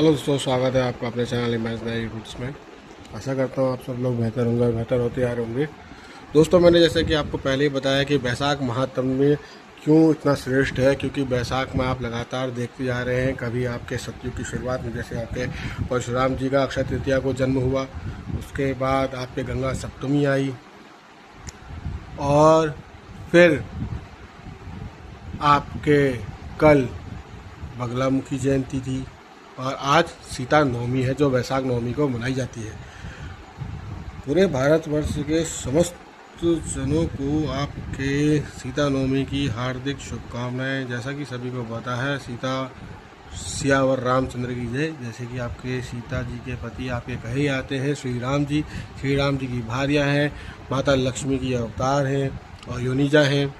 Hello दोस्तों, स्वागत है आपका अपने चैनल इमेजिनरी रूट्स में। आशा करता हूँ आप सब लोग बेहतर होंगे और बेहतर होते आ रहे होंगे। दोस्तों, मैंने जैसे कि आपको पहले ही बताया कि बैसाख महात्म्य क्यों इतना श्रेष्ठ है, क्योंकि बैसाख में आप लगातार देखते जा रहे हैं। कभी आपके सतयुग की शुरुआत में जैसे आपके परशुराम जी का अक्षय तृतीया को जन्म हुआ, उसके बाद आपके गंगा सप्तमी आई, और फिर आपके कल बगलामुखी जयंती थी, और आज सीता नवमी है जो वैशाख नवमी को मनाई जाती है। पूरे भारतवर्ष के समस्त जनों को आपके सीता नवमी की हार्दिक शुभकामनाएं। जैसा कि सभी को पता है, सियावर रामचंद्र की जय। जैसे कि आपके सीता जी के पति आपके कहे आते हैं श्री राम जी की भार्या हैं, माता लक्ष्मी की अवतार हैं और योनिजा हैं।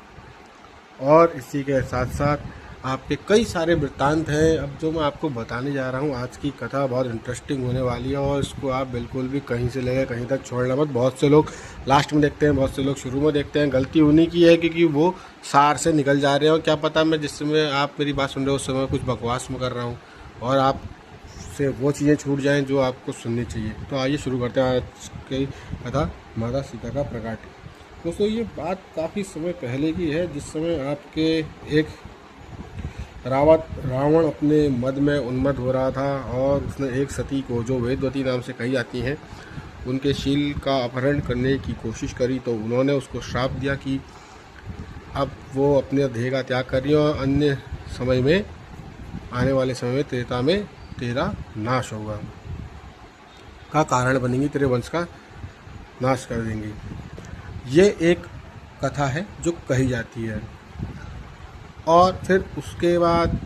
और इसी के साथ साथ आपके कई सारे वृत्तांत हैं। अब जो मैं आपको बताने जा रहा हूँ, आज की कथा बहुत इंटरेस्टिंग होने वाली है, और इसको आप बिल्कुल भी कहीं से लेकर कहीं तक छोड़ना मत। बहुत से लोग लास्ट में देखते हैं, बहुत से लोग शुरू में देखते हैं। गलती उन्हीं की है क्योंकि वो सार से निकल जा रहे हैं, और क्या पता मैं जिस समय आप मेरी बात सुन रहे हो उस समय कुछ बकवास में कर रहा हूँ और आप से वो चीज़ें छूट जाएँ जो आपको सुननी चाहिए। तो आइए शुरू करते हैं आज की कथा, माता सीता का प्रकाट। दोस्तों, ये बात काफ़ी समय पहले की है, जिस समय आपके एक रावण अपने मद में उन्मत्त हो रहा था, और उसने एक सती को, जो वेदवती नाम से कही जाती हैं, उनके शील का अपहरण करने की कोशिश करी। तो उन्होंने उसको श्राप दिया कि अब वो अपने देह का त्याग कर रही है, और अन्य समय में, आने वाले समय में त्रेता में तेरा नाश होगा, का कारण बनेंगी, तेरे वंश का नाश कर देंगी। ये एक कथा है जो कही जाती है। और फिर उसके बाद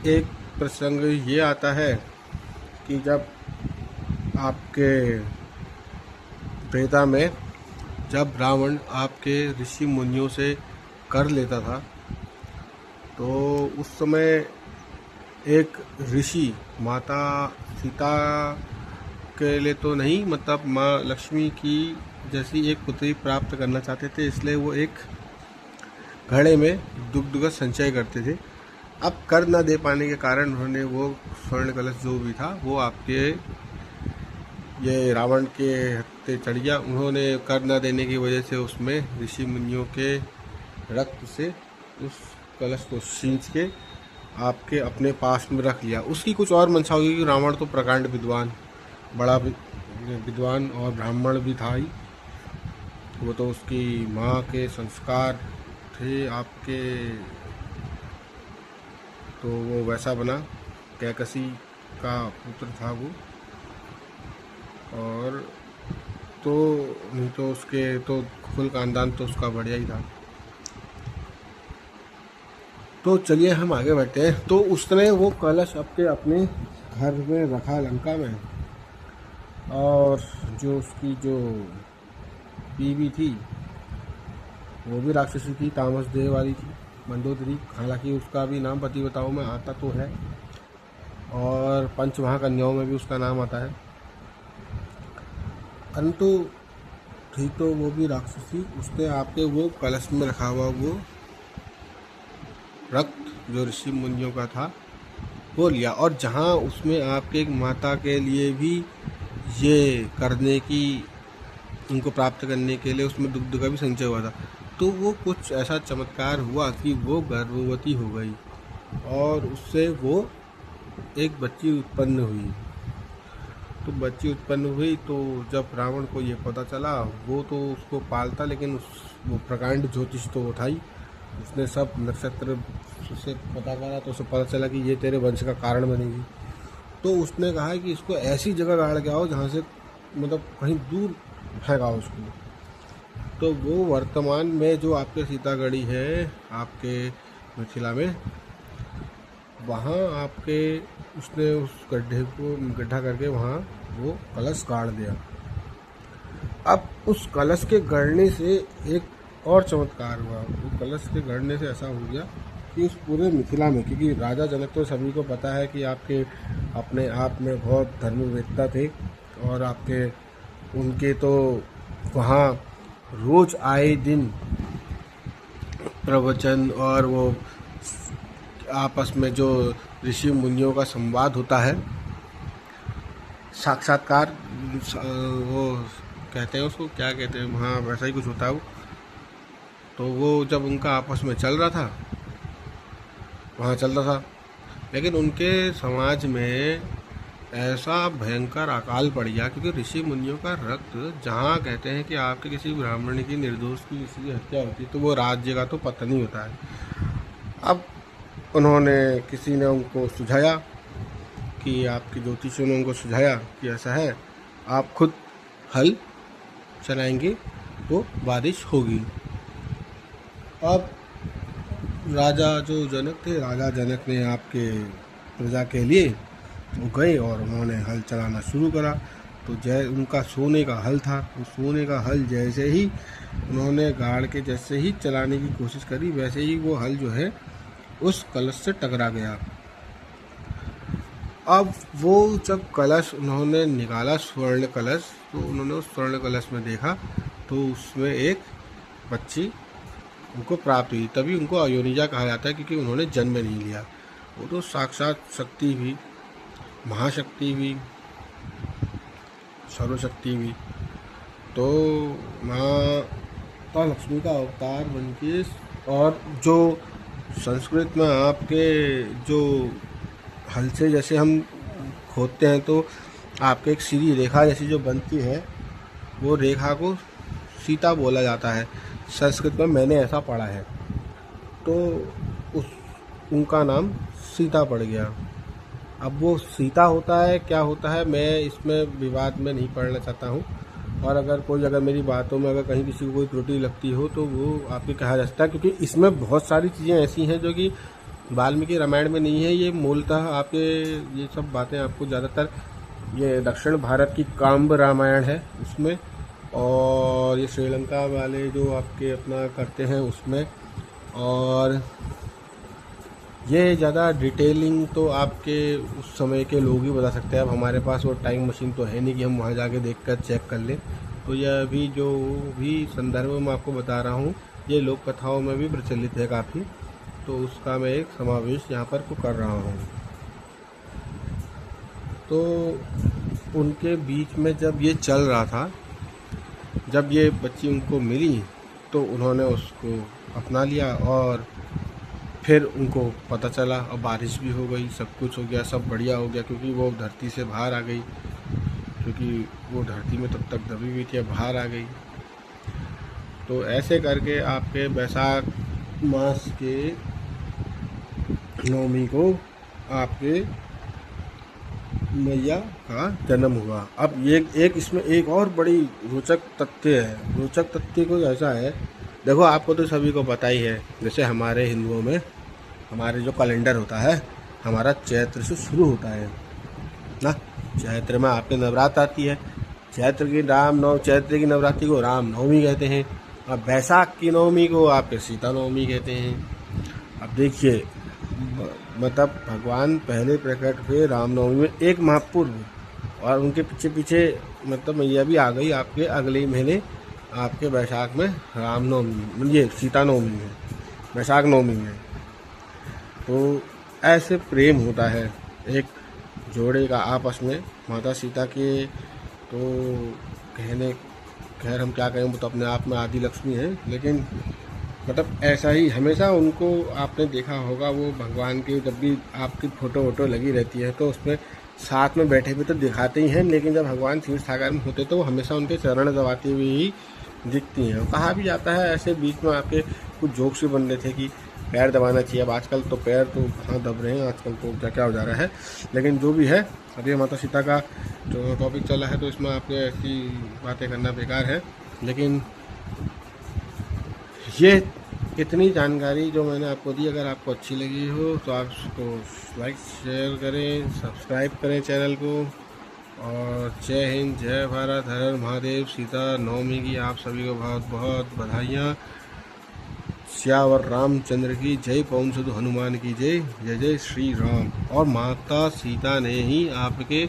एक प्रसंग ये आता है कि जब आपके त्रेता में, जब रावण आपके ऋषि मुनियों से कर लेता था, तो उस समय एक ऋषि माता सीता के लिए तो नहीं, मतलब माँ लक्ष्मी की जैसी एक पुत्री प्राप्त करना चाहते थे, इसलिए वो एक घड़े में दुग्ध का संचय करते थे। अब कर न दे पाने के कारण उन्होंने वो स्वर्ण कलश जो भी था वो आपके ये रावण के हत्थे चढ़ गया। उन्होंने कर न देने की वजह से उसमें ऋषि मुनियों के रक्त से उस कलश को सींच के आपके अपने पास में रख लिया। उसकी कुछ और मंशा होगी कि रावण तो प्रकांड विद्वान, बड़ा विद्वान और ब्राह्मण भी था ही। वो तो उसकी माँ के संस्कार थे आपके, तो वो वैसा बना, कैकसी का पुत्र था वो। और तो नहीं तो उसके तो कुल खानदान तो उसका बढ़िया ही था। तो चलिए हम आगे बढ़ते हैं। तो उसने वो कलश अपने घर में रखा लंका में, और जो उसकी जो बीवी थी वो भी राक्षसी थी, तामस देह वाली थी, मंदोदरी। हालांकि उसका भी नाम पति बताओ में आता तो है, और पंच महाकन्याओं में भी उसका नाम आता है, परंतु थी तो वो भी राक्षसी। उसने आपके वो कलश में रखा हुआ वो रक्त जो ऋषि मुनियों का था वो लिया, और जहाँ उसमें आपके एक माता के लिए भी ये करने की, उनको प्राप्त करने के लिए उसमें दुग्ध का भी संचय हुआ था, तो वो कुछ ऐसा चमत्कार हुआ कि वो गर्भवती हो गई, और उससे वो एक बच्ची उत्पन्न हुई। तो बच्ची उत्पन्न हुई, तो जब रावण को ये पता चला, वो तो उसको पालता, लेकिन वो प्रकांड ज्योतिष तो वो था ही। उसने सब नक्षत्र से पता करा, तो उसे पता चला कि ये तेरे वंश का कारण बनेगी। तो उसने कहा कि इसको ऐसी जगह गाड़ के आओ जहाँ से, मतलब कहीं दूर फेंकाओ उसको। तो वो वर्तमान में जो आपके सीतागढ़ी है आपके मिथिला में, वहाँ आपके उसने उस गड्ढे को गड्ढा करके वहाँ वो कलश गाड़ दिया। अब उस कलश के गड़ने से एक और चमत्कार हुआ। उस कलश के गड़ने से ऐसा हो गया कि उस पूरे मिथिला में, क्योंकि राजा जनक तो सभी को पता है कि आपके अपने आप में बहुत धर्मवेत्ता थे, और आपके उनके तो वहाँ रोज आए दिन प्रवचन और वो आपस में जो ऋषि मुनियों का संवाद होता है, साक्षात्कार, वो कहते हैं उसको, क्या कहते हैं, हाँ वैसा ही कुछ होता है वो। तो वो जब उनका आपस में चल रहा था, वहाँ चल रहा था, लेकिन उनके समाज में ऐसा भयंकर अकाल पड़ गया, क्योंकि ऋषि मुनियों का रक्त, जहाँ कहते हैं कि आपके किसी ब्राह्मण की, निर्दोष की किसी की हत्या होती है तो वो राज्य का तो पतन ही होता है। अब उन्होंने, किसी ने उनको सुझाया कि, आपके ज्योतिषियों ने उनको सुझाया कि ऐसा है, आप खुद हल चलाएंगे तो बारिश होगी। अब राजा जो जनक थे, राजा जनक ने आपके प्रजा के लिए वो गए और उन्होंने हल चलाना शुरू करा। तो उनका सोने का हल था, उस सोने का हल जैसे ही उन्होंने गाड़ के जैसे ही चलाने की कोशिश करी, वैसे ही वो हल जो है उस कलश से टकरा गया। अब वो जब कलश उन्होंने निकाला, स्वर्ण कलश, तो उन्होंने उस स्वर्ण कलश में देखा तो उसमें एक बच्ची उनको प्राप्त हुई। तभी उनको अयोनिजा कहा जाता है, क्योंकि उन्होंने जन्म नहीं लिया। वो तो साक्षात शक्ति भी, महाशक्ति भी, सर्वशक्ति भी। तो माता लक्ष्मी का अवतार बन के, और जो संस्कृत में आपके जो हल से जैसे हम खोदते हैं तो आपके एक सीधी रेखा जैसी जो बनती है, वो रेखा को सीता बोला जाता है संस्कृत में, मैंने ऐसा पढ़ा है। तो उनका नाम सीता पड़ गया। अब वो सीता होता है, क्या होता है, मैं इसमें विवाद में नहीं पढ़ना चाहता हूँ। और अगर मेरी बातों में अगर कहीं किसी को कोई त्रुटि लगती हो तो वो आपके कहा जा सकता है, क्योंकि इसमें बहुत सारी चीज़ें ऐसी हैं जो कि वाल्मीकि रामायण में नहीं है। ये मूलतः आपके, ये सब बातें आपको ज़्यादातर ये दक्षिण भारत की काम्ब रामायण है उसमें, और ये श्रीलंका वाले जो आपके अपना करते हैं उसमें। और ये ज़्यादा डिटेलिंग तो आपके उस समय के लोग ही बता सकते हैं। अब हमारे पास वो टाइम मशीन तो है नहीं कि हम वहाँ जाके देखकर चेक कर लें। तो यह भी जो भी संदर्भ मैं आपको बता रहा हूँ, ये लोक कथाओं में भी प्रचलित है काफ़ी, तो उसका मैं एक समावेश यहाँ पर को कर रहा हूँ। तो उनके बीच में जब ये चल रहा था, जब ये बच्ची उनको मिली तो उन्होंने उसको अपना लिया, और फिर उनको पता चला, और बारिश भी हो गई, सब कुछ हो गया, सब बढ़िया हो गया, क्योंकि वो धरती से बाहर आ गई, क्योंकि वो धरती में तब तक दबी हुई थी, बाहर आ गई। तो ऐसे करके आपके वैशाख मास के नवमी को आपके मैया का जन्म हुआ। अब ये एक इसमें एक और बड़ी रोचक तथ्य है। रोचक तथ्य को ऐसा है, देखो आपको तो सभी को पता ही है, जैसे हमारे हिंदुओं में हमारे जो कैलेंडर होता है, हमारा चैत्र से शुरू होता है ना। चैत्र में आपके नवरात्र आती है, चैत्र की नवरात्रि को राम नवमी कहते हैं, और बैसाख की नवमी को आपके सीता नवमी कहते हैं। अब देखिए, मतलब भगवान पहले प्रकट हुए रामनवमी में एक माह पूर्व, और उनके पीछे पीछे मतलब मैया भी आ गई आपके अगले ही महीने आपके बैसाख में रामनवमी, ये सीता नवमी में, बैसाख नवमी में। तो ऐसे प्रेम होता है एक जोड़े का आपस में, माता सीता के। तो कहने, खैर हम क्या कहें, वो तो अपने आप में आदि लक्ष्मी है, लेकिन मतलब ऐसा ही हमेशा उनको आपने देखा होगा, वो भगवान के जब भी आपकी फ़ोटो वोटो लगी रहती है तो उसमें साथ में बैठे हुए तो दिखाते ही हैं, लेकिन जब भगवान तीर्थ सागर में होते तो वो हमेशा उनके चरण दबाती हुई ही दिखती हैं। कहा भी जाता है, ऐसे बीच में आपके कुछ जोक्स भी बन रहे थे कि पैर दबाना चाहिए। अब आजकल तो पैर तो कहाँ दब रहे हैं, आजकल तो क्या क्या हो जा रहा है। लेकिन जो भी है, अभी माता सीता का जो टॉपिक चला है तो इसमें आपने ऐसी बातें करना बेकार है। लेकिन ये इतनी जानकारी जो मैंने आपको दी, अगर आपको अच्छी लगी हो तो आप उसको लाइक शेयर करें, सब्सक्राइब करें चैनल को। और जय हिंद, जय भारत, हर हर महादेव। सीता नवमी की आप सभी को बहुत बहुत बधाइयाँ। श्यावर रामचंद्र की जय, पवन सुत हनुमान की जय, जय जय श्री राम। और माता सीता ने ही आपके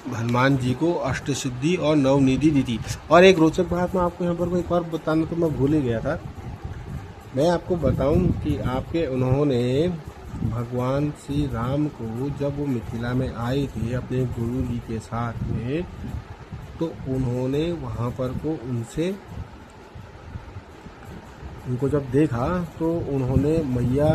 हनुमान जी को अष्ट सिद्धि और नवनिधि दी थी। और एक रोचक बात मैं आपको यहाँ पर एक और बताना तो मैं भूल ही गया था। मैं आपको बताऊं कि आपके उन्होंने भगवान श्री राम को जब वो मिथिला में आए थे अपने गुरु जी के साथ में, तो उन्होंने वहाँ पर को उनको जब देखा तो उन्होंने मैया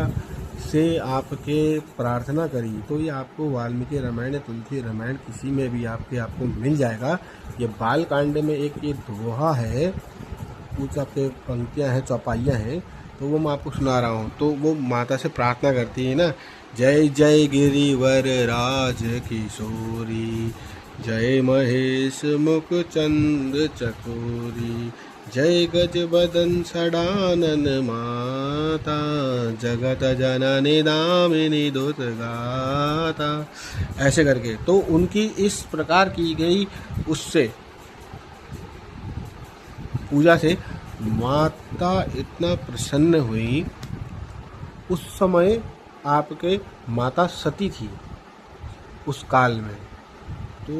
से आपके प्रार्थना करी। तो ये आपको वाल्मीकि रामायण, तुलसी रामायण किसी में भी आपको मिल जाएगा। ये बाल कांड में एक ये दोहा है, कुछ आपके पंक्तियाँ हैं, चौपाइयाँ हैं, तो वो मैं आपको सुना रहा हूँ। तो वो माता से प्रार्थना करती है ना, जय जय गिरिवर राज किशोरी, जय महेश मुख चंद्र चकोरी, जय गज बदन सडानन माता, जगत जननी दामिनी दुत गाता, ऐसे करके। तो उनकी इस प्रकार की गई उससे पूजा से माता इतना प्रसन्न हुई। उस समय आपके माता सती थी उस काल में, तो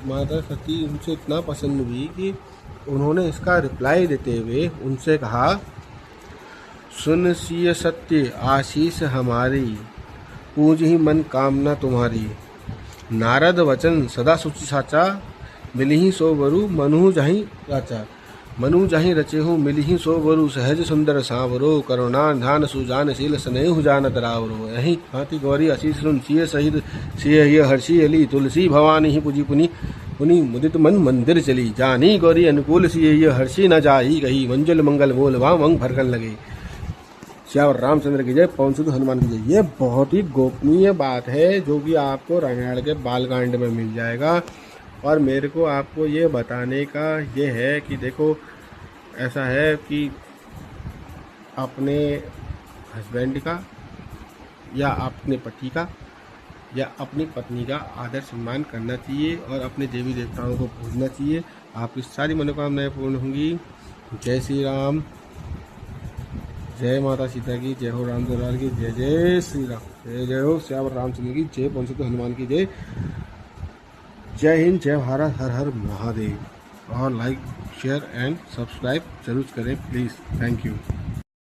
माता सती उनसे इतना पसंद हुई कि उन्होंने इसका रिप्लाई देते हुए उनसे कहा, सुन सिय सत्य आशीष हमारी, पूज ही मन कामना तुम्हारी, नारद वचन सदा सुचि साचा, मिलही सो वरु मनु जाहि राचा, मनु जाहि रचे हो मिलही सो वरु, सहज सुंदर सांवरो, करुणा ध्यान सुजानशील स्नेह जानत रावरो, यही भांति गौरी आशीष सुन सिय सहित सिय हर्षि अली, तुलसी भवानी ही पूजी पुनि मुदित मन मंदिर चली, जानी गौरी अनुकूल सिय हर्षि न जाई गई, मंजुल मंगल बोल वाम अंग भरकन लगे। श्यावर रामचंद्र की जय, पवन सुत हनुमान की जय। ये बहुत ही गोपनीय बात है जो कि आपको रामायण के बालकांड में मिल जाएगा। और मेरे को आपको ये बताने का ये है कि देखो, ऐसा है कि अपने हस्बैंड का या अपने पति का या अपनी पत्नी का आदर सम्मान करना चाहिए और अपने देवी देवताओं को पूजना चाहिए। आपकी सारी मनोकामनाएं पूर्ण होंगी। जय श्री राम, जय माता सीता की जय हो, राम दरबार की जय, जय श्री राम, जय जय हो श्यावर रामचंद्र की जय, पवन सुत हनुमान की जय। जय हिंद, जय भारत, हर हर महादेव। और लाइक शेयर एंड सब्सक्राइब जरूर करें प्लीज़। Thank you.